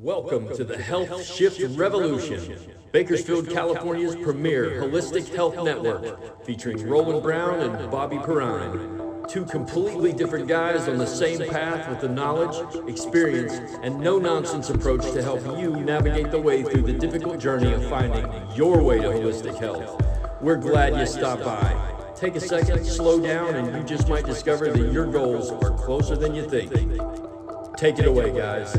Welcome to the Health Shift Revolution, Bakersfield, California's premier holistic health network, featuring Roland Brown and Bobby Perrine. Two completely different guys on the same path with the knowledge, experience, and no-nonsense approach to help you navigate the way through the difficult journey of finding your way to holistic health. We're glad you stopped by. Take a second, slow down, and you just might discover that your goals are closer than you think. Take it away, guys.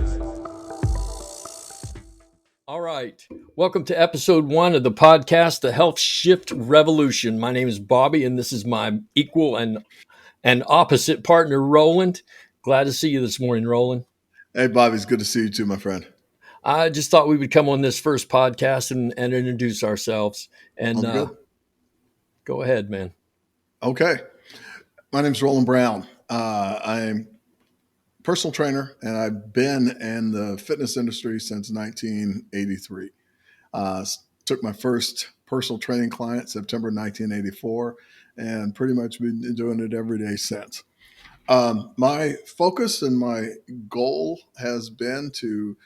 All right. Welcome to episode 1 of the podcast, The Health Shift Revolution. My name is Bobby, and this is my equal and opposite partner, Roland. Glad to see you this morning, Roland. Hey, Bobby, it's good to see you too, my friend. I just thought we would come on this first podcast and introduce ourselves. And go ahead, man. Okay. My name's Roland Brown. I'm personal trainer, and I've been in the fitness industry since 1983. Took my first personal training client September 1984, and pretty much been doing it every day since. My focus and my goal has been to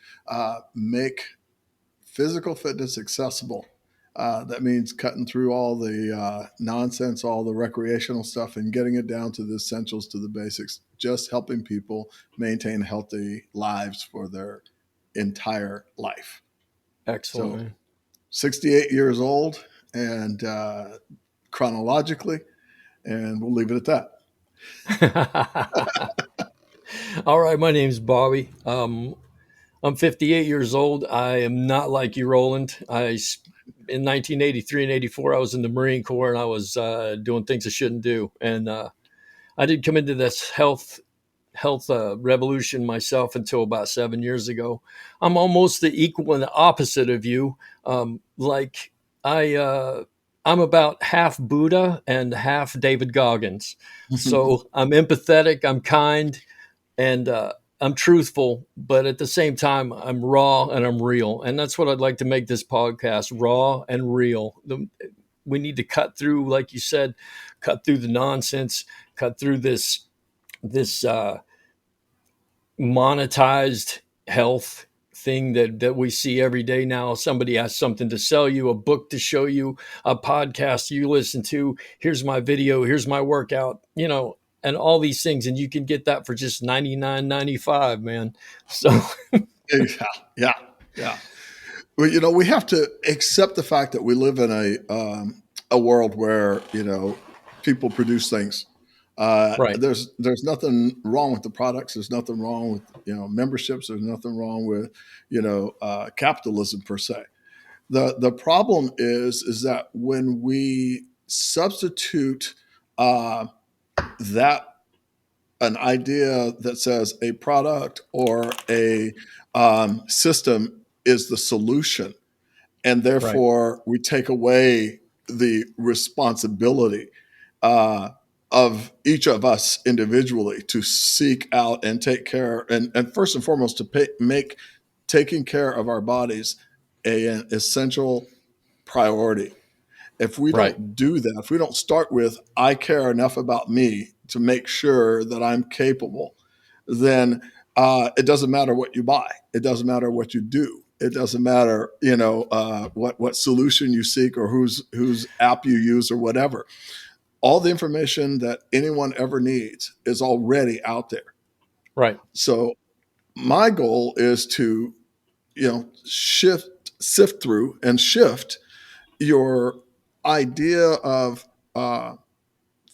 make physical fitness accessible. That means cutting through all the nonsense, all the recreational stuff, and getting it down to the essentials, to the basics, just helping people maintain healthy lives for their entire life. Excellent. So, 68 years old, and chronologically, and we'll leave it at that. All right. My name's Bobby. I'm 58 years old. I am not like you, Roland. In 1983 and 84, I was in the Marine Corps, and I was doing things I shouldn't do. And I didn't come into this health revolution myself until about 7 years ago. I'm almost the equal and the opposite of you. I'm about half Buddha and half David Goggins. So I'm empathetic, I'm kind, and I'm truthful, but at the same time, I'm raw and I'm real. And that's what I'd like to make this podcast, raw and real. We need to cut through, like you said, cut through the nonsense, cut through this monetized health thing that we see every day now. Somebody has something to sell you, a book to show you, a podcast you listen to. Here's my video, here's my workout, and all these things, and you can get that for just $99.95, man. So yeah. Well, we have to accept the fact that we live in a world where people produce things. Right. There's nothing wrong with the products. There's nothing wrong with memberships. There's nothing wrong with capitalism per se. The problem is that when we substitute that an idea that says a product or a system is the solution, and therefore we take away the responsibility of each of us individually to seek out and take care, and first and foremost to make taking care of our bodies an essential priority. If we don't do that, if we don't start with, I care enough about me to make sure that I'm capable, then it doesn't matter what you buy. It doesn't matter what you do. It doesn't matter, what solution you seek or whose app you use or whatever. All the information that anyone ever needs is already out there. Right. So my goal is to, sift through and shift your idea of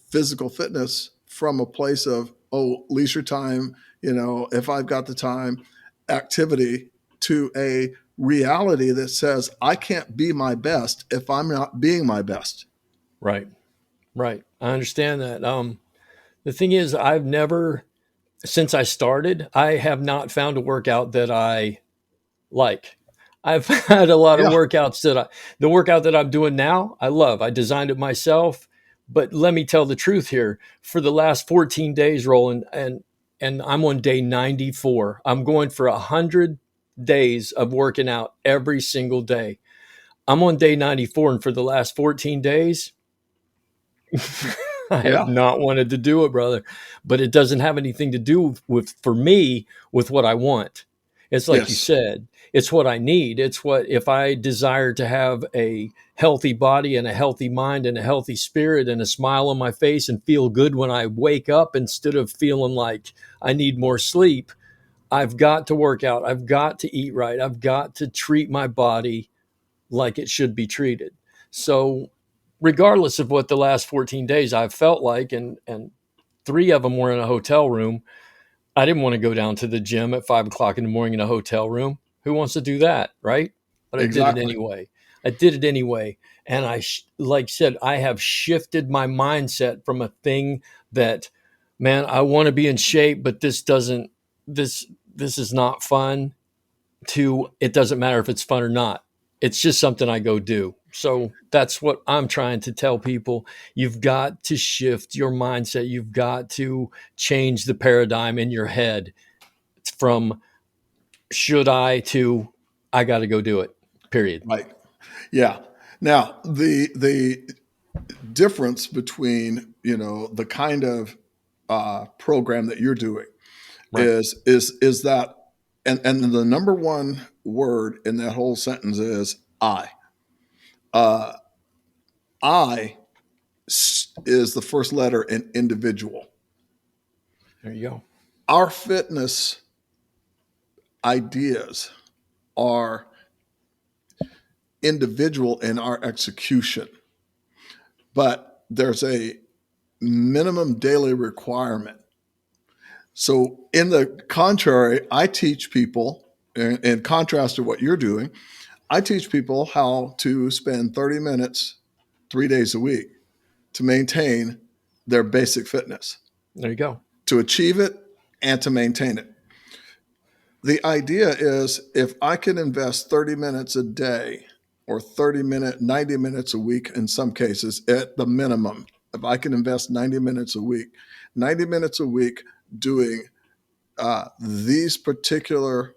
physical fitness from a place of, leisure time, if I've got the time, activity, to a reality that says I can't be my best if I'm not being my best. Right. I understand that. The thing is, since I started, I have not found a workout that I like. I've had a lot of workouts the workout that I'm doing now, I love. I designed it myself, but let me tell the truth here. For the last 14 days, Roland, and I'm on day 94. I'm going for 100 days of working out every single day. I'm on day 94, and for the last 14 days, I have not wanted to do it, brother. But it doesn't have anything to do with, for me, with what I want. It's like you Yes, said, it's what I need. It's what, if I desire to have a healthy body and a healthy mind and a healthy spirit and a smile on my face and feel good when I wake up instead of feeling like I need more sleep, I've got to work out. I've got to eat right. I've got to treat my body like it should be treated. So, regardless of what the last 14 days I've felt like, and three of them were in a hotel room, I didn't want to go down to the gym at 5 o'clock in the morning in a hotel room. Who wants to do that, right? But I did it exactly. anyway. I did it anyway. And like I said, I have shifted my mindset from a thing that, man, I want to be in shape, but this, this is not fun, to it doesn't matter if it's fun or not. It's just something I go do. So that's what I'm trying to tell people. You've got to shift your mindset. You've got to change the paradigm in your head from should I to I got to go do it. Period. Right. Yeah. Now, the difference between, the kind of program that you're doing Right. is that, and the number one word in that whole sentence is I. Uh, I is the first letter in individual. There you go. Our fitness ideas are individual in our execution, but there's a minimum daily requirement. So, in the contrary, I teach people, in contrast to what you're doing, I teach people how to spend 30 minutes 3 days a week to maintain their basic fitness, There you go. to achieve it and to maintain it. The idea is if I can invest 30 minutes a day or 90 minutes a week in some cases at the minimum, if I can invest 90 minutes a week doing these particular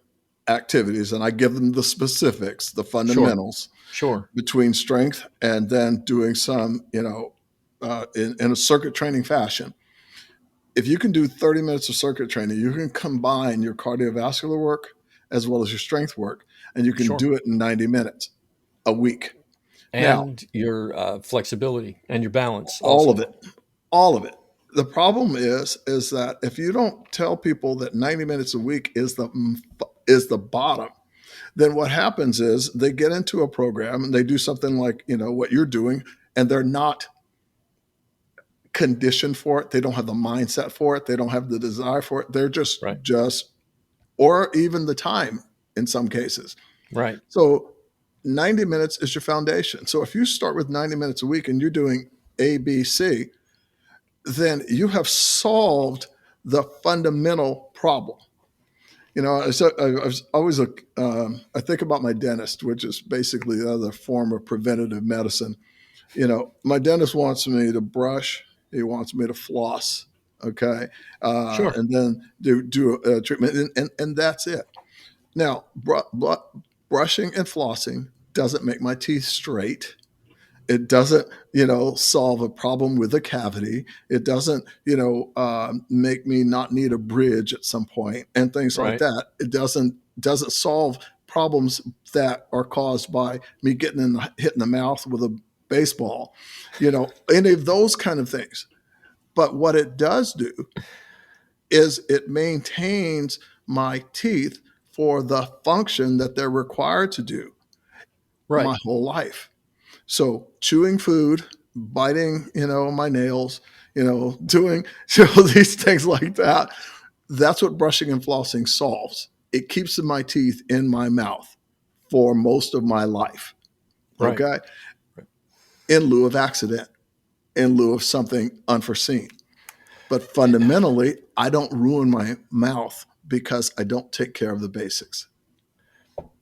activities, and I give them the specifics, the Sure. fundamentals Sure. between strength and then doing some, in a circuit training fashion. If you can do 30 minutes of circuit training, you can combine your cardiovascular work as well as your strength work, and you can Sure. do it in 90 minutes a week. Now, And your flexibility and your balance all of also. it, all of it. The problem is that if you don't tell people that 90 minutes a week is the bottom, then what happens is they get into a program and they do something like, what you're doing, and they're not conditioned for it. They don't have the mindset for it. They don't have the desire for it. They're just Right. just or even the time in some cases. Right. So 90 minutes is your foundation. So if you start with 90 minutes a week and you're doing A, B, C, then you have solved the fundamental problem. So I was always I think about my dentist, which is basically the other form of preventative medicine. My dentist wants me to brush. He wants me to floss. Okay, Sure. and then do a treatment, and that's it. Now, brushing and flossing doesn't make my teeth straight. It doesn't, solve a problem with a cavity. It doesn't, make me not need a bridge at some point and things like Right. that. It doesn't solve problems that are caused by me hitting the mouth with a baseball, any of those kind of things. But what it does do is it maintains my teeth for the function that they're required to do Right. my whole life. So chewing food, biting, my nails, doing these things like that. That's what brushing and flossing solves. It keeps my teeth in my mouth for most of my life. Right. Okay. In lieu of accident, in lieu of something unforeseen. But fundamentally, I don't ruin my mouth because I don't take care of the basics.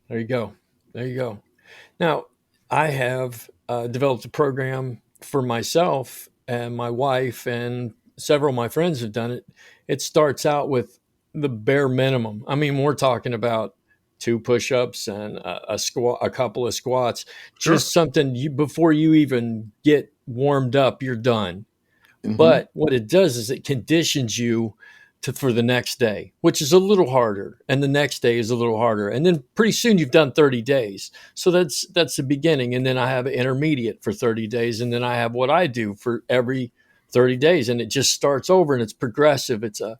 There you go. There you go. Now, I have developed a program for myself and my wife, and several of my friends have done it. It starts out with the bare minimum. I mean, we're talking about two push-ups and a couple of squats, Sure. just something you, before you even get warmed up, you're done. Hmm. But what it does is it conditions you for the next day, which is a little harder, and the next day is a little harder, and then pretty soon you've done 30 days. So that's the beginning, and then I have an intermediate for 30 days, and then I have what I do for every 30 days, and it just starts over, and it's progressive. It's a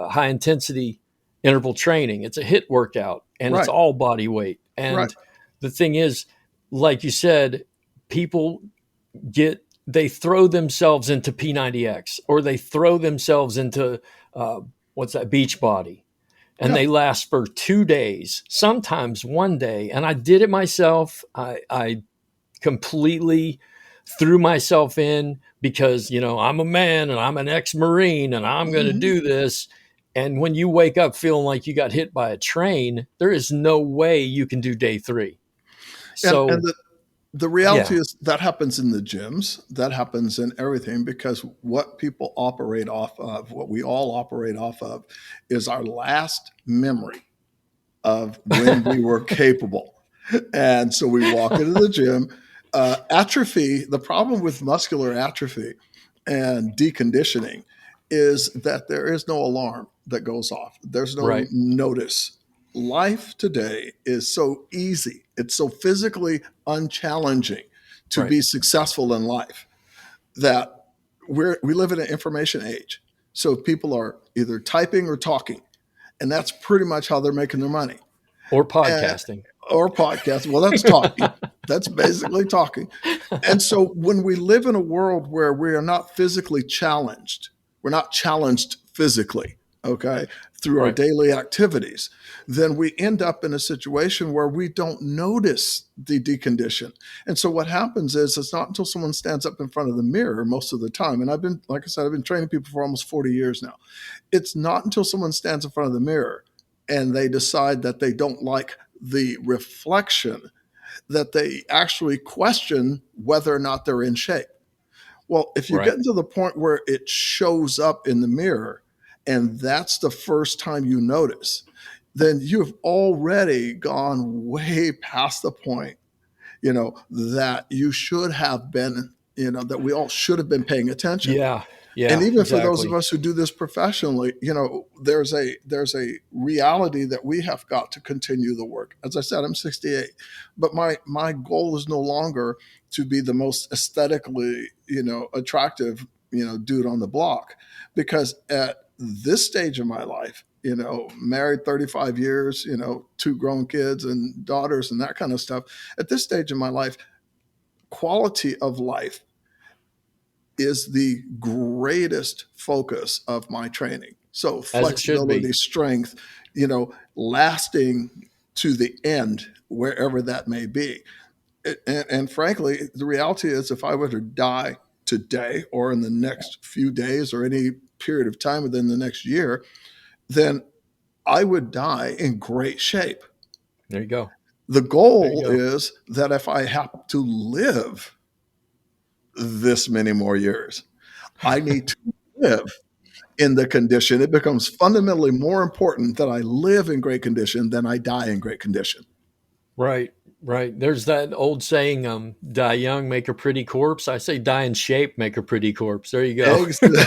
high intensity interval training. It's a hit workout, and it's Right. all body weight. Right. And the thing is, like you said, people they throw themselves into P90X, or they throw themselves into uh, what's that, beach body, and Yeah. they last for 2 days, sometimes one day. And I did it myself. I completely threw myself in because, I'm a man and I'm an ex-Marine and I'm going to Mhm. do this. And when you wake up feeling like you got hit by a train, there is no way you can do day 3. And So, the reality yeah, is that happens in the gyms, that happens in everything, because what people operate off of, what we all operate off of, is our last memory of when we were capable. And so we walk into the gym. Atrophy, the problem with muscular atrophy and deconditioning is that there is no alarm that goes off, there's no right, notice. Life today is so easy, it's so physically unchallenging to right. be successful in life that we live in an information age. So people are either typing or talking, and that's pretty much how they're making their money. Or And, podcasting. or podcasts. Well, that's talking. That's basically talking. And so when we live in a world where we are not physically challenged, we're not challenged physically, okay, through our Right. daily activities, then we end up in a situation where we don't notice the decondition. And so what happens is it's not until someone stands up in front of the mirror most of the time. And like I said, I've been training people for almost 40 years now. It's not until someone stands in front of the mirror and they decide that they don't like the reflection that they actually question whether or not they're in shape. Well, if you Right. get to the point where it shows up in the mirror and that's the first time you notice, then you've already gone way past the point, that you should have been, that we all should have been paying attention. Yeah. And Yeah. even for those of Exactly. us who do this professionally, there's a reality that we have got to continue the work. As I said, I'm 68, but my goal is no longer to be the most aesthetically, attractive, dude on the block, because at this stage of my life, married 35 years, two grown kids and daughters and that kind of stuff. At this stage of my life, quality of life is the greatest focus of my training. So As it should flexibility, be. strength, lasting to the end, wherever that may be. And frankly, the reality is if I were to die today or in the next few days or any period of time within the next year, then I would die in great shape. There you go. The There you goal go. is that if I have to live this many more years, I need to live in the condition. It becomes fundamentally more important that I live in great condition than I die in great condition. Right. Right. There's that old saying, die young, make a pretty corpse. I say die in shape, make a pretty corpse. There you go. Exactly.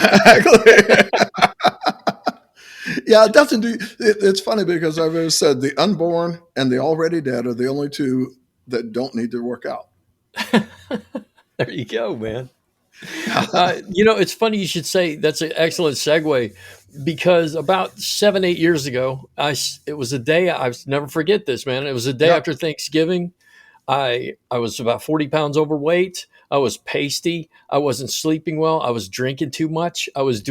Yeah, it doesn't do. It's funny because I've always said the unborn and the already dead are the only two that don't need to work out. There you go, man. It's funny you should say that's an excellent segue because about 7, 8 years ago, it was a day I never forget this, man. It was a day Yeah. after Thanksgiving. I was about 40 pounds overweight. I was pasty. I wasn't sleeping well. I was drinking too much. I was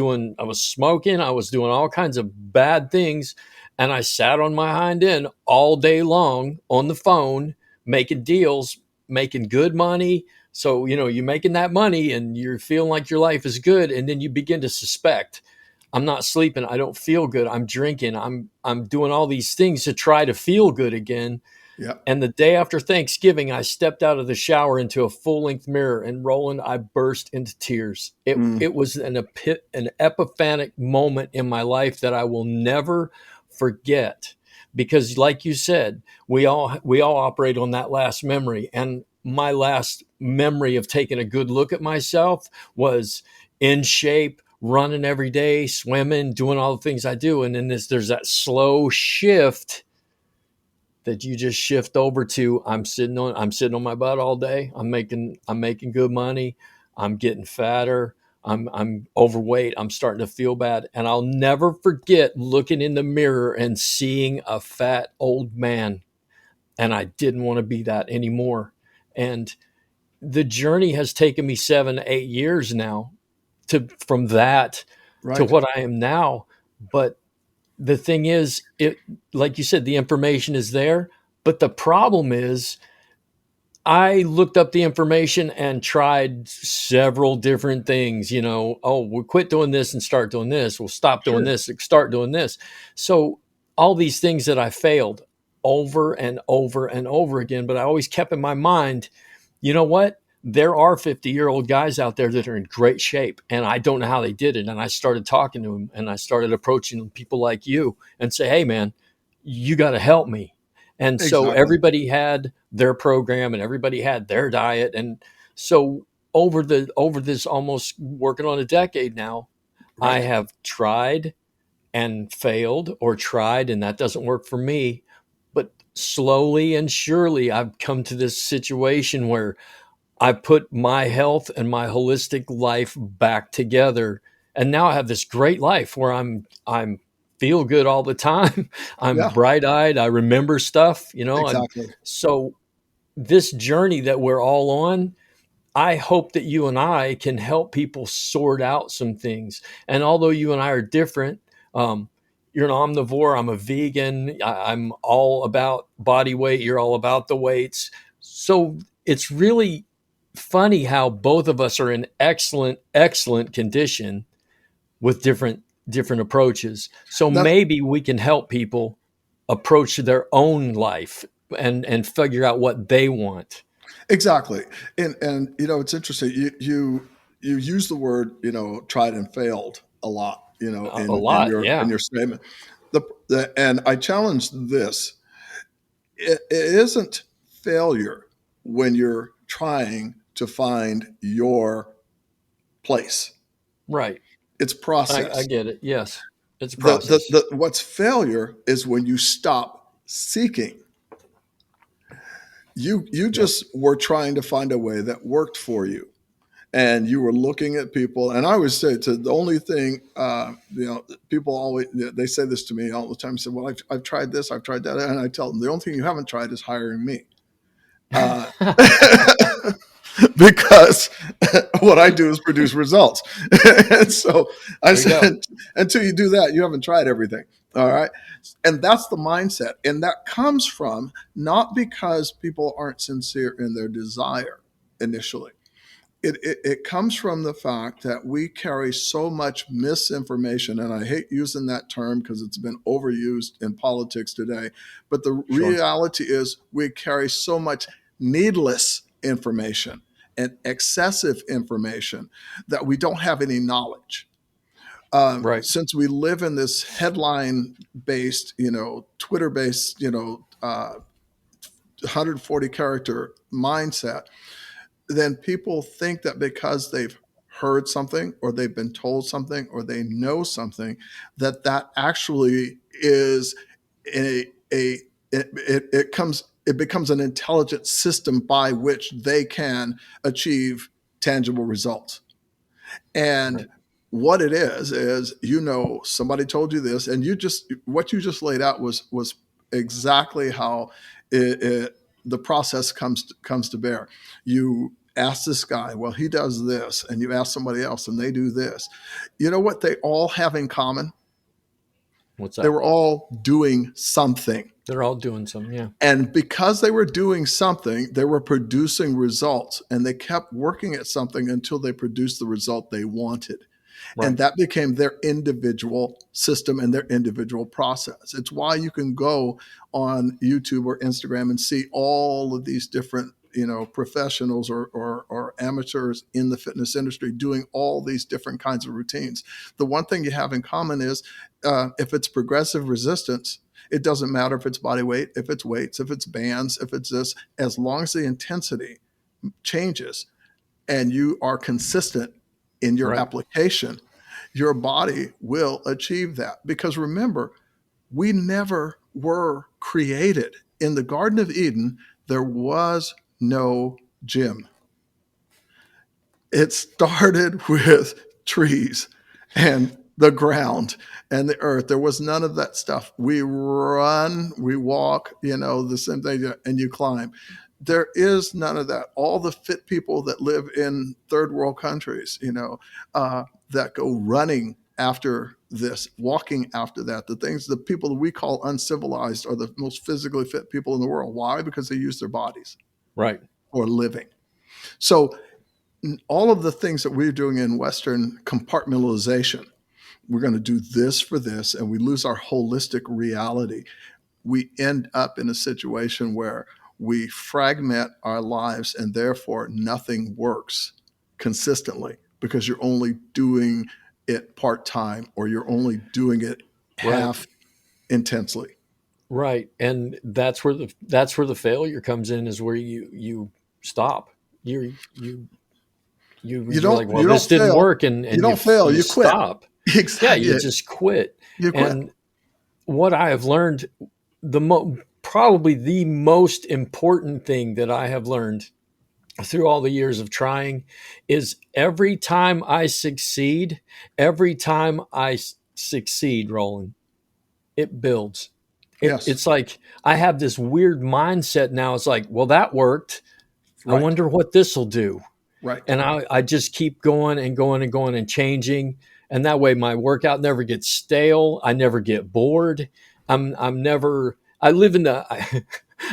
smoking. I was doing all kinds of bad things. And I sat on my hind end all day long on the phone, making deals, making good money. So, you're making that money and you're feeling like your life is good. And then you begin to suspect I'm not sleeping. I don't feel good. I'm drinking. I'm doing all these things to try to feel good again. Yeah. And the day after Thanksgiving, I stepped out of the shower into a full length mirror, and Roland, I burst into tears. It Mm. was an epiphanic moment in my life that I will never forget, because, like you said, we all operate on that last memory, and my last memory of taking a good look at myself was in shape, running every day, swimming, doing all the things I do. And then there's that slow shift that you just shift over to. I'm sitting on my butt all day. I'm making good money. I'm getting fatter. I'm overweight. I'm starting to feel bad. And I'll never forget looking in the mirror and seeing a fat old man. And I didn't want to be that anymore. And the journey has taken me 7, 8 years now to from that to Right. what I am now. But the thing is, it, like you said, the information is there, but the problem is I looked up the information and tried several different things. Oh, we'll quit doing this and start doing this. We'll stop doing Sure. this and start doing this. So all these things that I failed over and over and over again, but I always kept in my mind, you know what? There are 50-year-old guys out there that are in great shape, and I don't know how they did it. And I started talking to them, and I started approaching people like you and say, hey, man, you got to help me. And so Exactly. everybody had their program and everybody had their diet. And so over this almost working on a decade now, I Right. have tried and failed, or tried and that doesn't work for me. But slowly and surely I've come to this situation where I put my health and my holistic life back together. And now I have this great life where I'm feel good all the time. I'm Yeah. bright eyed. I remember stuff, and Exactly. so this journey that we're all on, I hope that you and I can help people sort out some things. And although you and I are different, um, you're an omnivore, I'm a vegan, I'm all about body weight, you're all about the weights. So it's really funny how both of us are in excellent, excellent condition with different approaches. So That's maybe we can help people approach their own life and figure out what they want. exactly. And it's interesting. You use the word, tried and failed a lot, A in lot, your yeah. statement. And I challenge this. It isn't failure when you're trying to find your place. Right. It's I process. get it. Yes. It's a The, the, process. the what's failure is when you stop seeking. You Yep. just were trying to find a way that worked for you, and you were looking at people. And I always say, to the only thing, people always, they say this to me all the time. Say, well, I've tried this, I've tried that, and I tell them the only thing you haven't tried is hiring me. Uh, because what I do is produce results. And so I There you go. said, until you do that, you haven't tried everything. All right. And that's the mindset. And that comes from, not because people aren't sincere in their desire initially. It comes from the fact that we carry so much misinformation. And I hate using that term because it's been overused in politics today. But the Sure. reality is, we carry so much needless information and excessive information that we don't have any knowledge. Right. Since we live in this headline based, Twitter based, 140 character mindset, then people think that because they've heard something, or they've been told something, or they know something, that actually is a it becomes an intelligent system by which they can achieve tangible results. And Right. what it is, somebody told you this, and what you just laid out was exactly how the process comes to bear. You ask this guy, well, he does this, and you ask somebody else, and they do this. You know what they all have in common? What's They that? were all doing something. They're all doing some. Yeah. And because they were doing something, they were producing results, and they kept working at something until they produced the result they wanted. And Right. that became their individual system and their individual process. It's why you can go on YouTube or Instagram and see all of these different, professionals or amateurs in the fitness industry doing all these different kinds of routines. The one thing you have in common is, if it's progressive resistance, it doesn't matter if it's body weight, if it's weights, if it's bands, if it's this, as long as the intensity changes and you are consistent in your Right. application, your body will achieve that. Because remember, we never were created. In the Garden of Eden, there was no gym. It started with trees and the ground and the earth. There was none of that stuff. We run, we walk, the same thing, and you climb. There is none of that. All the fit people that live in third world countries, that go running after this, walking after that, the people that we call uncivilized are the most physically fit people in the world. Why? Because they use their bodies Right. for living. So all of the things that we're doing in Western compartmentalization, we're going to do this for this, and we lose our holistic reality. We end up in a situation where we fragment our lives, and therefore nothing works consistently because you're only doing it part-time, or you're only doing it Right. half intensely. Right. And that's where the failure comes in, is where you stop. You're like, well, You this don't didn't fail. work, and You and don't fail. you You quit. stop. Yeah, Exactly. you just quit. You quit. And what I have learned, probably the most important thing that I have learned through all the years of trying, is every time I succeed, Roland, it builds. Yes. It's like I have this weird mindset now. It's like, well, that worked. I Right. wonder what this will do. Right. And I just keep going and going and going and changing. And that way my workout never gets stale. I never get bored. I'm never, I live in the,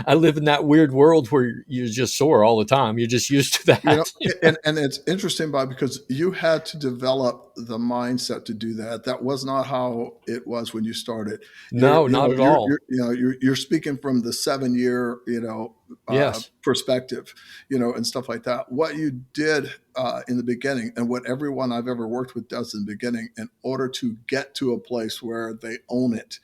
I live in that weird world where you're just sore all the time. You're just used to You know, that. and it's interesting, Bob, because you had to develop the mindset to do that. That was not how it was when you started. No, not at all. You're speaking from the 7 year, Yes. perspective, and stuff like that. What you did in the beginning, and what everyone I've ever worked with does in the beginning, in order to get to a place where they own it,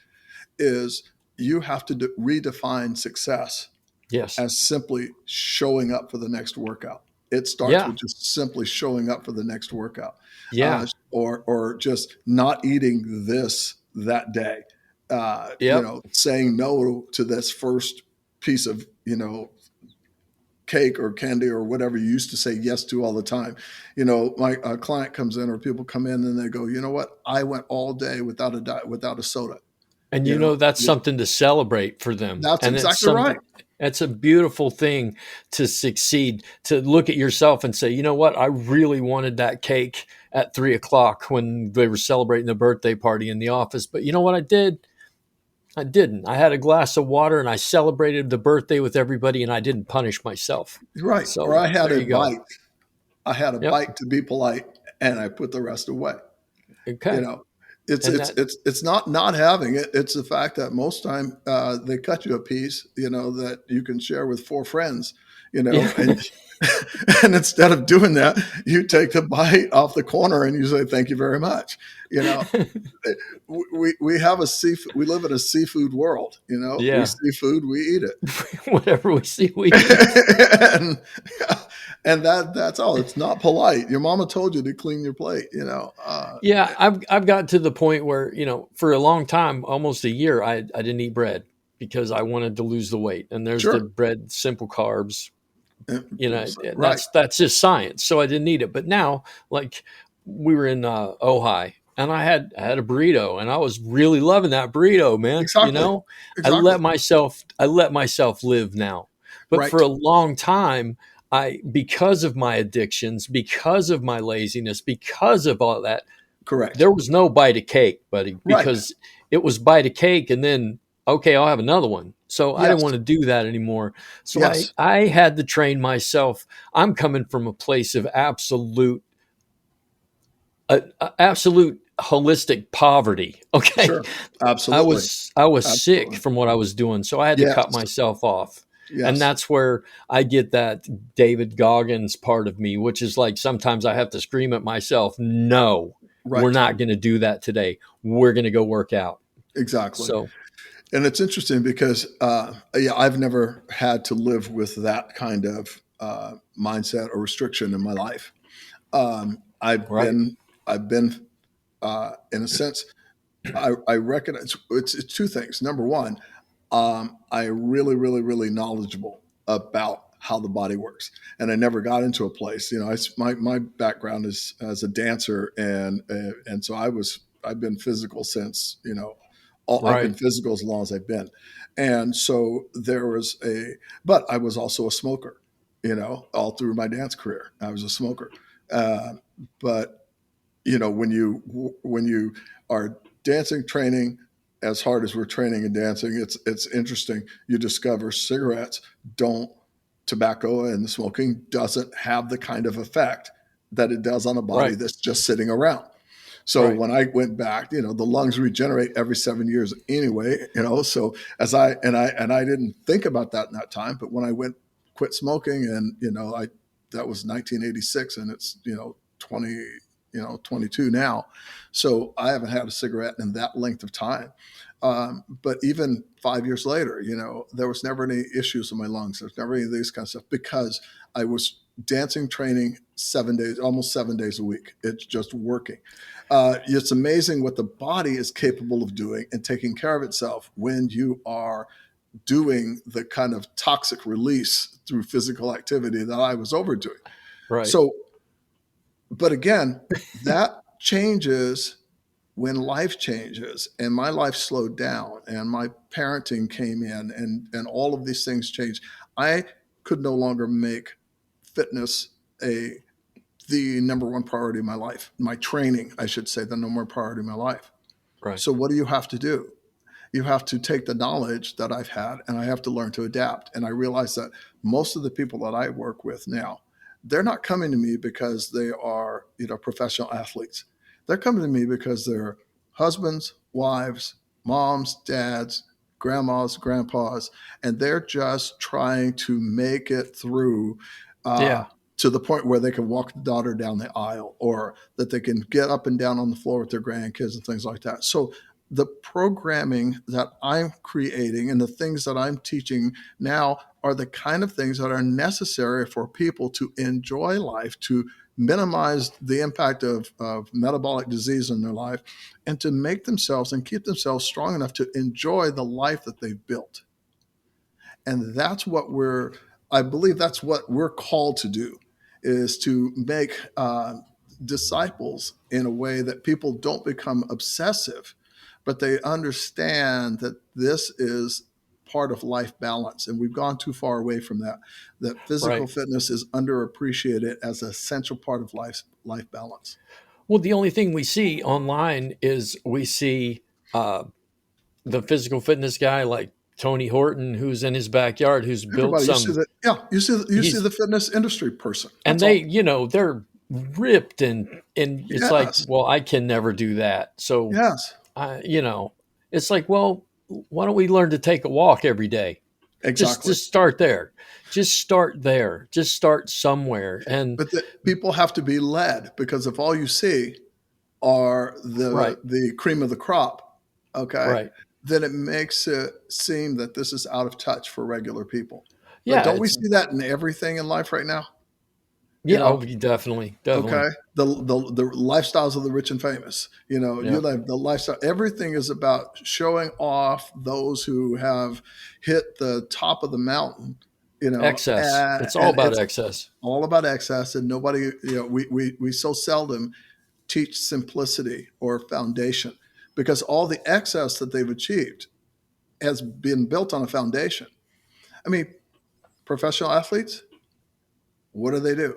is you have to redefine success Yes. as simply showing up for the next workout. It starts Yeah. with just simply showing up for the next workout, Yeah. or just not eating this that day. Yep. Saying no to this first piece of cake or candy or whatever you used to say yes to all the time. My client comes in, or people come in and they go, you know what? I went all day without a diet, without a soda. And You know, that's something to celebrate for them. that's And exactly right. it's a beautiful thing to succeed, to look at yourself and say, you know what? I really wanted that cake at 3 o'clock when they were celebrating the birthday party in the office. But you know what I did? I didn't. I had a glass of water and I celebrated the birthday with everybody, and I didn't punish myself. Right. Or So I had there a you go. bite. I had a Yep. bite to be polite, and I put the rest away. You Okay. know, it's And it's that, it's it's not having it. It's the fact that most time they cut you a piece, that you can share with four friends, yeah. and and instead of doing that, you take the bite off the corner and you say thank you very much. You know, we have a seafood. We live in a seafood world. We Yeah. see food, we eat it. Whatever we see, we eat. and and that's all. It's not polite. Your mama told you to clean your plate. Yeah, I've got to the point where, for a long time, almost a year, I didn't eat bread because I wanted to lose the weight. And there's the Sure. bread, simple carbs, Right. that's just science. So I didn't eat it. But now, like, we were in Ojai, and I had a burrito, and I was really loving that burrito, man. Exactly. I Exactly. let myself live now. But for Right. a long time, because of my addictions, because of my laziness, because of all that, Correct. there was no bite of cake, buddy, Right. because it was bite of cake and then, okay, I'll have another one. So I didn't Yes. want to do that anymore. So I, Yes. I had to train myself. I'm coming from a place of absolute holistic poverty. Okay. Sure. I Absolutely. was I was sick Absolutely. from what I was doing. So I had to cut Yes. myself off. And Yes. that's where I get that David Goggins part of me, which is like sometimes I have to scream at myself, no, we're Right. not going to do that today. We're going to go work out. Exactly. So, And it's interesting because yeah, I've never had to live with that kind of mindset or restriction in my life. I've right. been I've been In a sense, I recognize it's two things. Number one, I really, really, really knowledgeable about how the body works, and I never got into a place. My background is as a dancer, and so I've been physical since I've been Right. physical as long as I've been, and so but I was also a smoker. All through my dance career, I was a smoker. Uh, but when you are dancing training as hard as we're training and dancing, it's interesting. You discover cigarettes don't tobacco and smoking doesn't have the kind of effect that it does on a body Right. that's just sitting around. So Right. when I went back, the lungs regenerate every 7 years anyway. So as I didn't think about that in that time, but when I quit smoking, and I that was 1986, and it's 20 22 now. So I haven't had a cigarette in that length of time. But even 5 years later, there was never any issues in my lungs. There's never any of these kind of stuff because I was dancing training 7 days, almost 7 days a week. It's just working. It's amazing what the body is capable of doing and taking care of itself when you are doing the kind of toxic release through physical activity that I was overdoing. Right. So, but again, that changes when life changes, and my life slowed down and my parenting came in, and all of these things changed. I could no longer make fitness a the number one priority of my life. My training, I should say, the number one priority of my life. Right. So what do you have to do? You have to take the knowledge that I've had and I have to learn to adapt. And I realize that most of the people that I work with now, they're not coming to me because they are, professional athletes. They're coming to me because they're husbands, wives, moms, dads, grandmas, grandpas, and they're just trying to make it through uh, Yeah. to the point where they can walk the daughter down the aisle, or that they can get up and down on the floor with their grandkids and things like that. So the programming that I'm creating and the things that I'm teaching now are the kind of things that are necessary for people to enjoy life, to minimize the impact of metabolic disease in their life, and to make themselves and keep themselves strong enough to enjoy the life that they've built. And I believe that's what we're called to do, is to make disciples in a way that people don't become obsessive, but they understand that this is part of life balance. And we've gone too far away from that physical Right. fitness is underappreciated as an essential part of life balance. Well, the only thing we see online is we see uh, the physical fitness guy like Tony Horton, who's in his backyard, who's built Everybody, you see some. that? Yeah, you see He's the fitness industry person. and That's they, all. they're ripped, and it's like, Yes, well, I can never do that. So, yes, I, it's like, well, why don't we learn to take a walk every day? Just exactly. just start there. Just start there. Just start somewhere. And But the people have to be led, because if all you see are right, the cream of the crop, okay, right, then it makes it seem that this is out of touch for regular people. But yeah, don't we it's see that in everything in life right now? You yeah. Oh, know, definitely, okay, definitely. the lifestyles of the rich and famous. You Yeah, live the lifestyle. Everything is about showing off those who have hit the top of the mountain. excess. It's all And about it's excess. all about excess, and nobody, we so seldom teach simplicity or foundation, because all the excess that they've achieved has been built on a foundation. I mean, professional athletes, what do?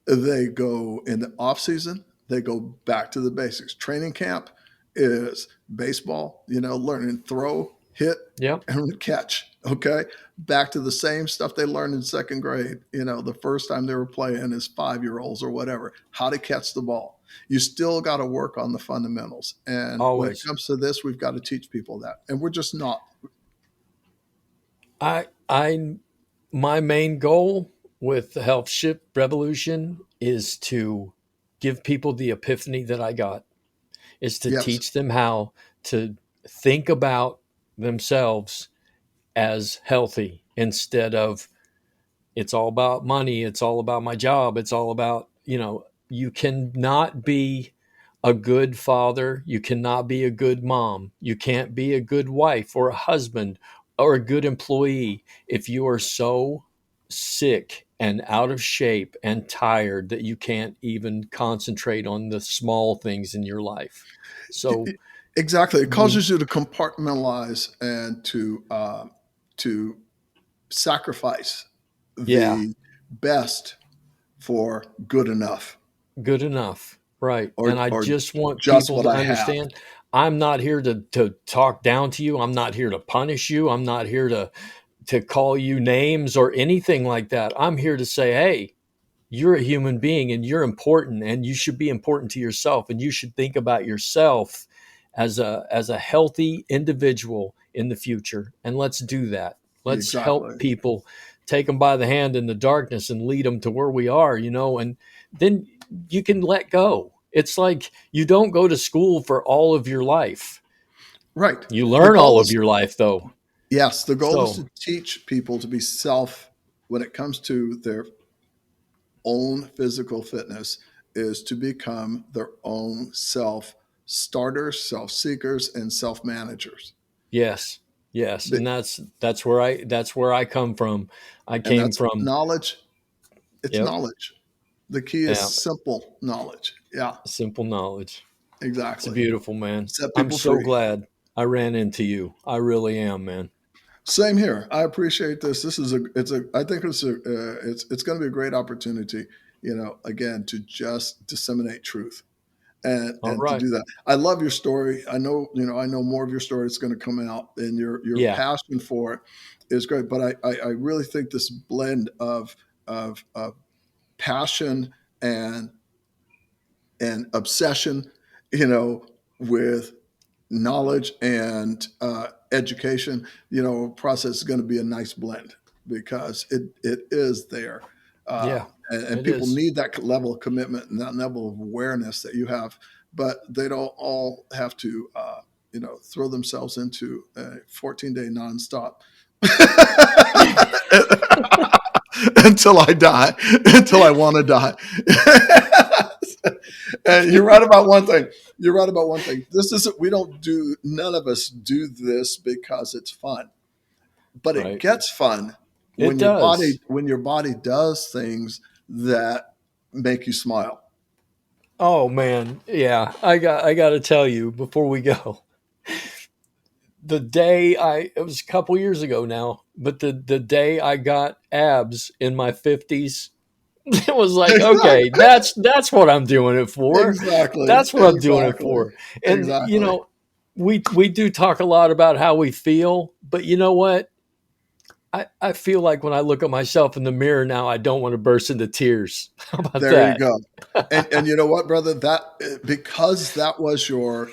They go in the off season, they go back to the basics. Training camp is baseball, learning throw, hit, Yep. and catch. Okay. Back to the same stuff they learned in second grade, the first time they were playing as 5-year-olds or whatever, how to catch the ball. You still got to work on the fundamentals. And when it Always. comes to this, we've got to teach people that. And we're just not. I my main goal with the health ship revolution is to give people the epiphany that I got, is to Yes, teach them how to think about themselves as healthy instead of it's all about money, it's all about my job, it's all about, you cannot be a good father. You cannot be a good mom. You can't be a good wife or a husband or a good employee if you are so sick and out of shape and tired that you can't even concentrate on the small things in your life. So Exactly. It we, causes you to compartmentalize and to sacrifice yeah, the best for good enough, good enough. Right. And I or just want just people what to I have. understand I'm not here to talk down to you. I'm not here to punish you. I'm not here to call you names or anything like that. I'm here to say, hey, you're a human being and you're important and you should be important to yourself and you should think about yourself as a healthy individual in the future. And let's do that. Let's help Exactly. people, take them by the hand in the darkness and lead them to where we are, and then you can let go. It's like you don't go to school for all of your life. Right. You The learn all goal of is your life though. Yes, the goal is So to teach people to be self when it comes to their own physical fitness, is to become their own self starters, self seekers, and self managers. yes, yes, and that's where I come from. I And came that's from. knowledge. It's Yep, knowledge. The key is yeah, simple knowledge. Yeah, simple knowledge. It's exactly. beautiful, man. Set I'm people so free. glad I ran into you. I really am, man. Same here. I appreciate this. This is a. It's a. I think it's a. It's going to be a great opportunity. Again, to just disseminate truth All and to right. do that. I love your story. I know. I know more of your story is going to come out, and your Yeah, passion for it is great. But I really think this blend of passion and obsession, with knowledge and education, process is going to be a nice blend because it is there. yeah, And it people is. need that level of commitment and that level of awareness that you have, but they don't all have to, throw themselves into a 14-day nonstop until I die, until I want to die. And you're right about one thing. You're right about one thing. This isn't, we don't do, none of us do this because it's fun, but it Right. gets fun It when your body, does. does things that make you smile. Oh man, yeah. I got to tell you before we go. The day it was a couple years ago now, but the day I got abs in my 50s, it was like, okay, Exactly. that's what I'm doing it for. Exactly. That's what I'm doing it Exactly. for. And Exactly. we do talk a lot about how we feel, but you know what? I feel like when I look at myself in the mirror now, I don't want to burst into tears. How about There you that? go. And you know what, brother? That because that was your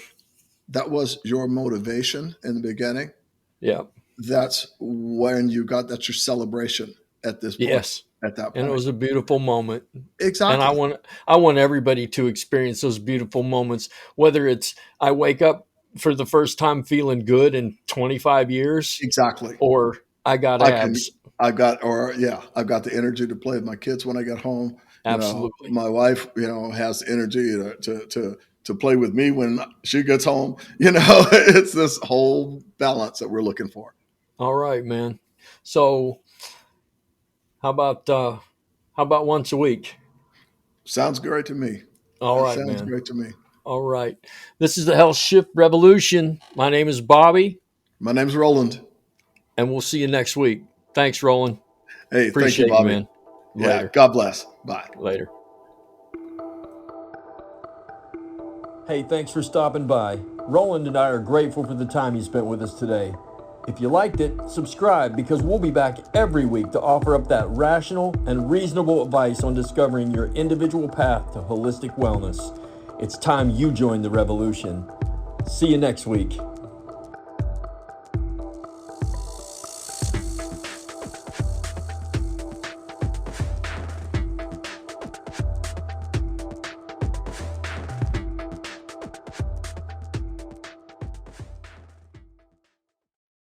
motivation in the beginning. Yeah. That's when you got, that's your celebration at this point, Yes. at that And it point. was a beautiful moment. And Exactly. I want everybody to experience those beautiful moments, whether it's I wake up for the first time feeling good in 25 years Exactly. or I got I can, abs. I've got the energy to play with my kids when I get home. Absolutely. My wife, has the energy to play with me when she gets home. It's this whole balance that we're looking for. All right, man. So how about uh how about once a week? Sounds great to me. All It right, sounds man. great to me. All right. This is the Health Shift Revolution. My name is Bobby, My name's Roland. and we'll see you next week. Thanks, Roland. Hey, thank you, Appreciate you, Bobby. man. Yeah. Later. God bless. Bye. Later. Hey, thanks for stopping by. Roland and I are grateful for the time you spent with us today. If you liked it, subscribe because we'll be back every week to offer up that rational and reasonable advice on discovering your individual path to holistic wellness. It's time you join the revolution. See you next week.